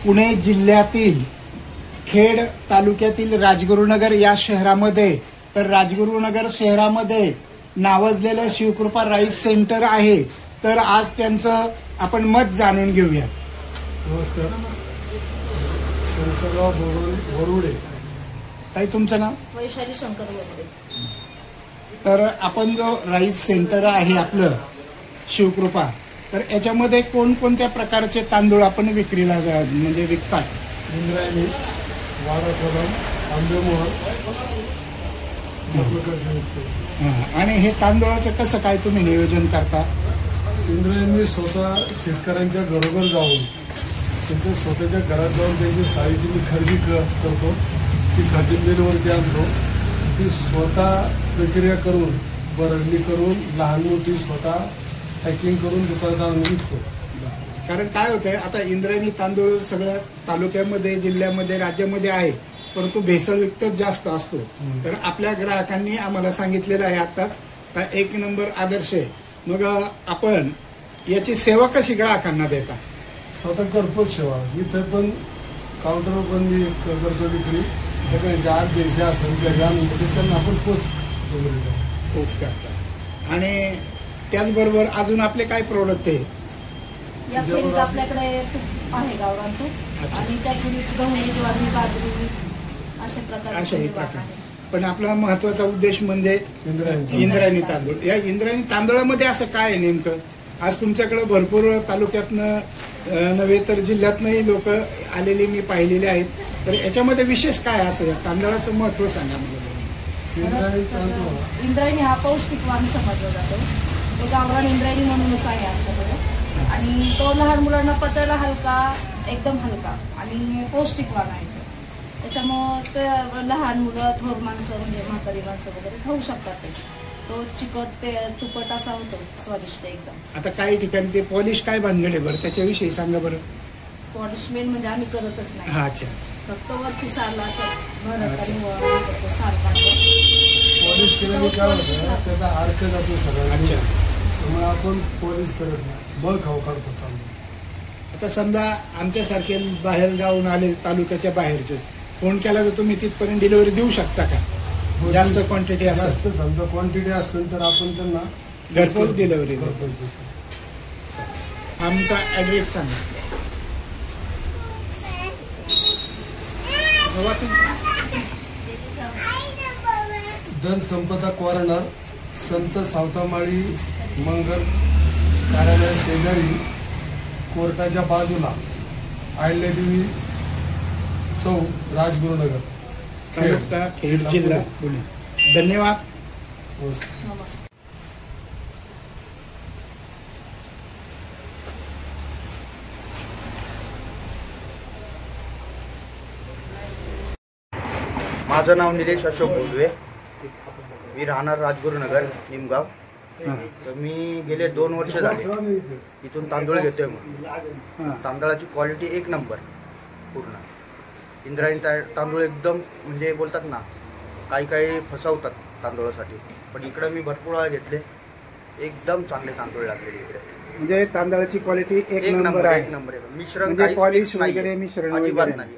पुणे जिल्ह्यातील खेड तालुक्यातील राजगुरुनगर या शहरामध्ये, तर राजगुरुनगर शहरामध्ये नावाजलेलं शिवकृपा राईस सेंटर आहे. तर आज त्यांचं आपण मत जाणून घेऊया. नमस्कार. शंकरराव बोरुडे. ताई तुमचं नाव? वैशाली शंकर बोरुडे. तर आपण जो राईस सेंटर आहे आपलं शिवकृपा, तर याच्यामध्ये कोणकोणत्या प्रकारचे तांदूळ आपण विक्रीला म्हणजे विकताय? इंद्रायणी, वाडा कदम, आंबेमोहर आणि हे तांदूळाचं कसं काय तुम्ही नियोजन करता? इंद्रायणी स्वतः शेतकऱ्यांच्या घरोघर जाऊन त्यांच्या स्वतःच्या घरात जाऊन त्यांची साडीची मी खरेदी करतो. ती खरेदीवरती आणतो. ती स्वतः प्रक्रिया करून बरणी करून लहान मोठी स्वतः पॅकिंग करून दुकानदार विकतो. कारण काय होतंय, आता इंद्रायणी तांदूळ सगळ्या तालुक्यामध्ये, जिल्ह्यामध्ये, राज्यामध्ये आहे, परंतु भेसळयुक्त जास्त असतो. तर आपल्या ग्राहकांनी आम्हाला सांगितलेलं आहे आताच का 1 नंबर आदर्श आहे. मग आपण याची सेवा कशी ग्राहकांना देता? स्वतः घरपोच सेवा. इथं पण काउंटरवर पण मी करतो विक्री. आज जैसे असेल त्यांना आपण पोच करता. आणि त्याचबरोबर अजून आपले काय प्रोडक्ट आहे? या खेरीज आपल्याकडे तूप आहे, गावरान तूप, आणि त्या खेरीज गहू, ज्वारी, बाजरी अशा प्रकार. पण आपला महत्वाचा उद्देश म्हणजे इंद्रायणी तांदूळ. या इंद्रायणी तांदूळामध्ये असं काय आहे नेमकं? आज तुमच्याकडे भरपूर तालुक्यातनं नव्हे तर जिल्ह्यातनंही लोक आलेली मी पाहिलेले आहेत. तर याच्यामध्ये विशेष काय असं या तांदळाचं महत्व सांगा मला. इंद्रायणी हा पौष्टिक वाण समजला जातो. तो गावरान इंद्रायणी म्हणूनच आहे आमच्याकडे, आणि तो लहान मुलांना पचायला हलका, एकदम हलका आणि पौष्टिक वाण आहे. त्याच्यामुळं ते लहान मुलं, थोर माणसं म्हणजे म्हातारी माणसं वगैरे खाऊ शकतात. तो चिकट ते तुपट असा होतो, स्वादिष्ट एकदम. आता काही ठिकाणी ते पॉलिश काय भानगडे बरं, त्याच्याविषयी सांगा बरं. पॉलिशमेंट म्हणजे आम्ही करतच नाही. अच्छा. फक्त वरची सारला असं भरत आणि सार काढतो. पॉलिश केल्याने काय होतं, त्याचा अर्क जातो सगळा. त्यामुळे आपण पॉलिश करत नाही, बळ खाऊ काढतो तांदूळ. आता समजा आमच्यासारखे बाहेर जाऊन आले, तालुक्याच्या बाहेरचे, फोन केला तर तुम्ही तिथपर्यंत डिलिव्हरी देऊ शकता का? जास्त क्वांटिटी असेल, समजा क्वांटिटी असेल तर आपण त्यांना घरपोच डिलिव्हरी देतो. आमचा ऍड्रेस सांगा. धन संपदा कॉर्नर, संत सावतामाळी मंगल कार्यालय शेजारी, कोर्टाच्या बाजूला, अहिल्यादेवी चौक, राजगुरुनगर, तालुका खेड, जिल्हा पुणे. धन्यवाद. नमस्कार. माझं नाव निलेश अशोक बोलवे. मी राहणार राजगुरुनगर, निमगाव. तर मी गेले 2 वर्ष झाले इथून तांदूळ घेतोय. मग तांदळाची क्वालिटी 1 नंबर. पूर्ण इंद्रायणी तांदूळ एकदम म्हणजे बोलतात ना, काही फसवतात तांदूळासाठी, पण इकडं मी भरपूर वेळा घेतले, एकदम चांगले तांदूळ लागलेले इकडे. म्हणजे तांदळाची क्वालिटी 1 नंबर आहे. 1 नंबर आहे. मिश्रण म्हणजे पॉलिश वगैरे मिश्रण अजिबात नाही.